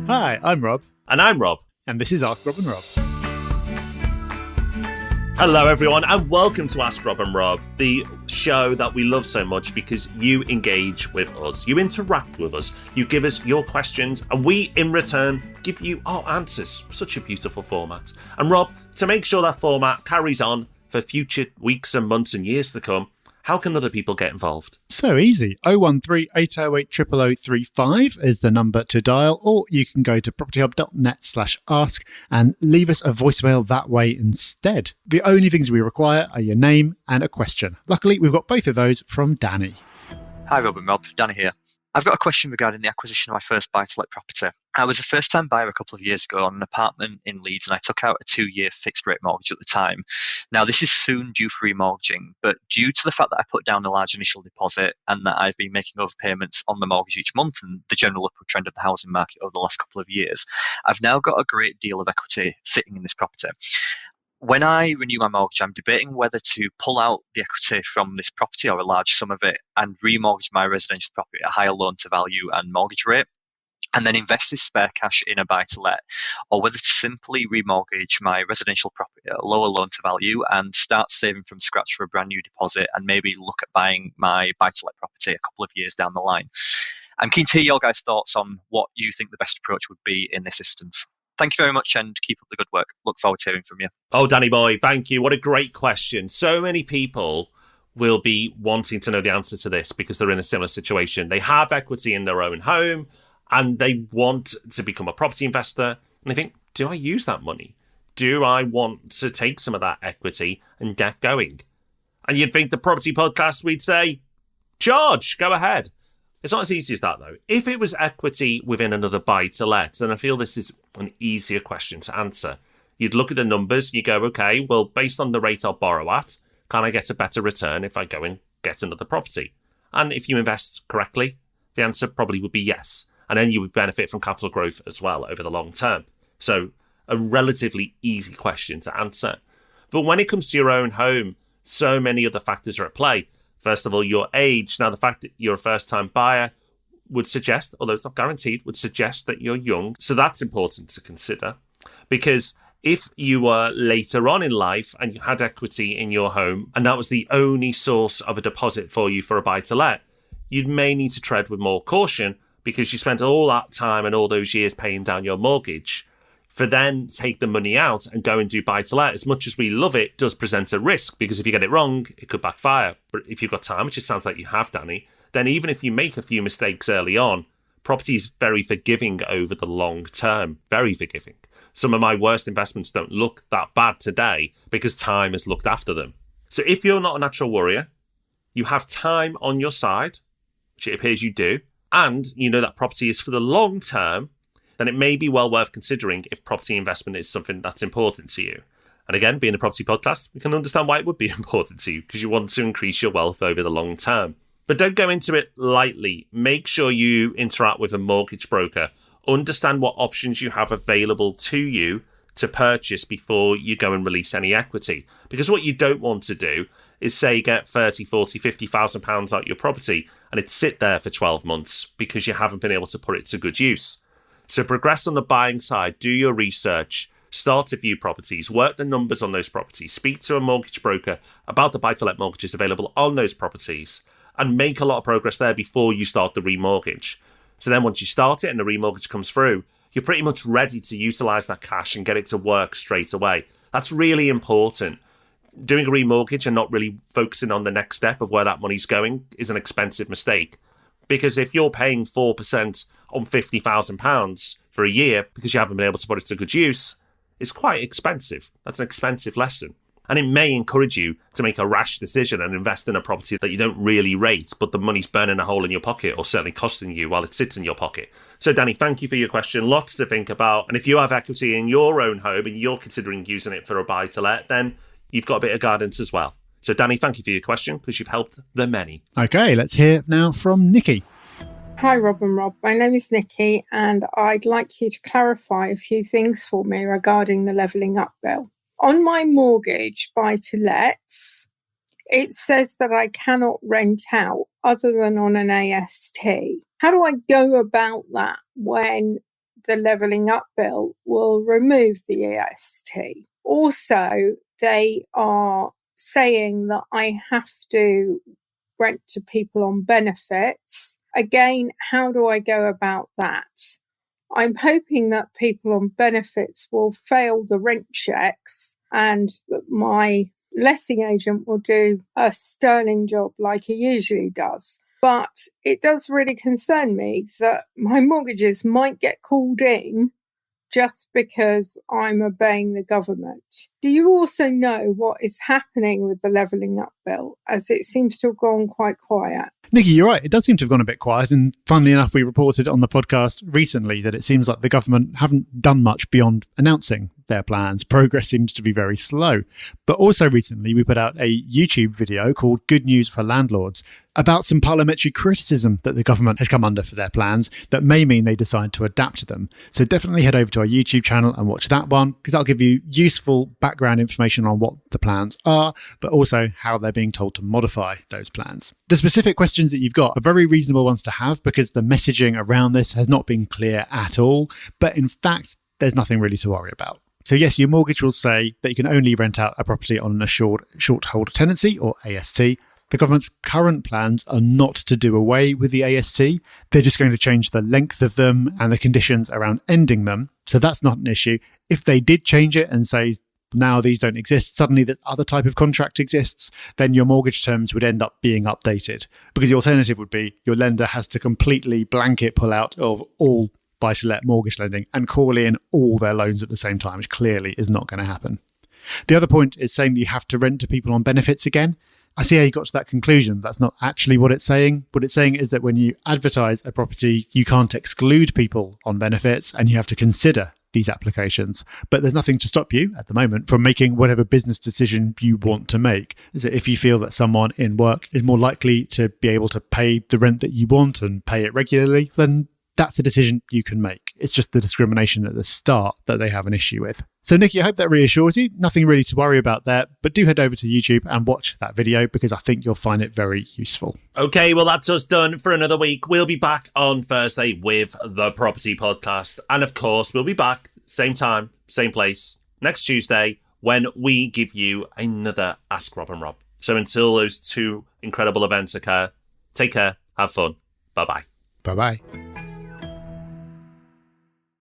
Hi, I'm Rob. And I'm Rob. And this is Ask Rob and Rob. Hello, everyone, and welcome to Ask Rob and Rob, the show that we love so much because you engage with us. You interact with us. You give us your questions, and we, in return, give you our answers. Such a beautiful format. And Rob, to make sure that format carries on for future weeks and months and years to come, how can other people get involved? So easy. 013-808-00035 is the number to dial, or you can go to propertyhub.net/ask and leave us a voicemail that way instead. The only things we require are your name and a question. Luckily, we've got both of those from Danny. Hi, Rob and Rob. Danny here. I've got a question regarding the acquisition of my first buy-to-let property. I was a first-time buyer a couple of years ago on an apartment in Leeds, and I took out a 2-year fixed-rate mortgage at the time. Now, this is soon due for remortgaging, but due to the fact that I put down a large initial deposit and that I've been making overpayments on the mortgage each month and the general upward trend of the housing market over the last couple of years, I've now got a great deal of equity sitting in this property. When I renew my mortgage, I'm debating whether to pull out the equity from this property or a large sum of it and remortgage my residential property at a higher loan to value and mortgage rate, and then invest this spare cash in a buy-to-let, or whether to simply remortgage my residential property at a lower loan to value and start saving from scratch for a brand new deposit and maybe look at buying my buy-to-let property a couple of years down the line. I'm keen to hear your guys' thoughts on what you think the best approach would be in this instance. Thank you very much and keep up the good work. Look forward to hearing from you. Oh, Danny boy, thank you. What a great question. So many people will be wanting to know the answer to this because they're in a similar situation. They have equity in their own home and they want to become a property investor. And they think, do I use that money? Do I want to take some of that equity and get going? And you'd think the property podcast, we'd say, charge, go ahead. It's not as easy as that, though. If it was equity within another buy-to-let, then I feel this is an easier question to answer. You'd look at the numbers and you go, okay, well, based on the rate I'll borrow at, can I get a better return if I go and get another property? And if you invest correctly, the answer probably would be yes. And then you would benefit from capital growth as well over the long term. So a relatively easy question to answer. But when it comes to your own home, so many other factors are at play. First of all, your age. Now, the fact that you're a first-time buyer would suggest, although it's not guaranteed, would suggest that you're young. So that's important to consider. Because if you were later on in life and you had equity in your home and that was the only source of a deposit for you for a buy-to-let, you may need to tread with more caution because you spent all that time and all those years paying down your mortgage. For then take the money out and go and do buy-to-let, as much as we love it, does present a risk because if you get it wrong, it could backfire. But if you've got time, which it sounds like you have, Danny, then even if you make a few mistakes early on, property is very forgiving over the long term. Very forgiving. Some of my worst investments don't look that bad today because time has looked after them. So if you're not a natural worrier, you have time on your side, which it appears you do, and you know that property is for the long term, then it may be well worth considering if property investment is something that's important to you. And again, being a property podcast, we can understand why it would be important to you because you want to increase your wealth over the long term. But don't go into it lightly. Make sure you interact with a mortgage broker. Understand what options you have available to you to purchase before you go and release any equity. Because what you don't want to do is say get 30, 40, 50,000 pounds out your property and it sit there for 12 months because you haven't been able to put it to good use. So progress on the buying side, do your research, start to view properties, work the numbers on those properties, speak to a mortgage broker about the buy-to-let mortgages available on those properties, and make a lot of progress there before you start the remortgage. So then once you start it and the remortgage comes through, you're pretty much ready to utilise that cash and get it to work straight away. That's really important. Doing a remortgage and not really focusing on the next step of where that money's going is an expensive mistake. Because if you're paying 4% on £50,000 for a year because you haven't been able to put it to good use, it's quite expensive. That's an expensive lesson. And it may encourage you to make a rash decision and invest in a property that you don't really rate, but the money's burning a hole in your pocket or certainly costing you while it sits in your pocket. So, Danny, thank you for your question. Lots to think about. And if you have equity in your own home and you're considering using it for a buy-to-let, then you've got a bit of guidance as well. So, Danny, thank you for your question because you've helped the many. Okay, let's hear now from Nicky. Hi, Rob and Rob. My name is Nicky, and I'd like you to clarify a few things for me regarding the Levelling Up Bill. On my mortgage buy-to-lets, it says that I cannot rent out other than on an AST. How do I go about that when the Levelling Up Bill will remove the EST. Also, they are saying that I have to rent to people on benefits. Again, how do I go about that? I'm hoping that people on benefits will fail the rent checks and that my letting agent will do a sterling job like he usually does. But it does really concern me that my mortgages might get called in just because I'm obeying the government. Do you also know what is happening with the Levelling Up Bill, as it seems to have gone quite quiet? Nicky, you're right. It does seem to have gone a bit quiet. And funnily enough, we reported on the podcast recently that it seems like the government haven't done much beyond announcing their plans. Progress seems to be very slow. But also recently, we put out a YouTube video called Good News for Landlords about some parliamentary criticism that the government has come under for their plans that may mean they decide to adapt to them. So definitely head over to our YouTube channel and watch that one, because that'll give you useful background information on what the plans are, but also how they're being told to modify those plans. The specific questions that you've got are very reasonable ones to have because the messaging around this has not been clear at all. But in fact, there's nothing really to worry about. So yes, your mortgage will say that you can only rent out a property on an assured short hold tenancy, or AST. The government's current plans are not to do away with the AST. They're just going to change the length of them and the conditions around ending them. So that's not an issue. If they did change it and say, now these don't exist, suddenly that other type of contract exists, then your mortgage terms would end up being updated. Because the alternative would be your lender has to completely blanket pull out of all buy-to-let mortgage lending and call in all their loans at the same time, which clearly is not going to happen. The other point is saying that you have to rent to people on benefits again. I see how you got to that conclusion. That's not actually what it's saying. What it's saying is that when you advertise a property, you can't exclude people on benefits and you have to consider these applications. But there's nothing to stop you at the moment from making whatever business decision you want to make. So if you feel that someone in work is more likely to be able to pay the rent that you want and pay it regularly, then that's a decision you can make. It's just the discrimination at the start that they have an issue with. So Nicky, I hope that reassures you. Nothing really to worry about there, but do head over to YouTube and watch that video because I think you'll find it very useful. Okay, well, that's us done for another week. We'll be back on Thursday with the Property Podcast. And of course, we'll be back same time, same place, next Tuesday when we give you another Ask Rob and Rob. So until those two incredible events occur, take care, have fun. Bye-bye. Bye-bye.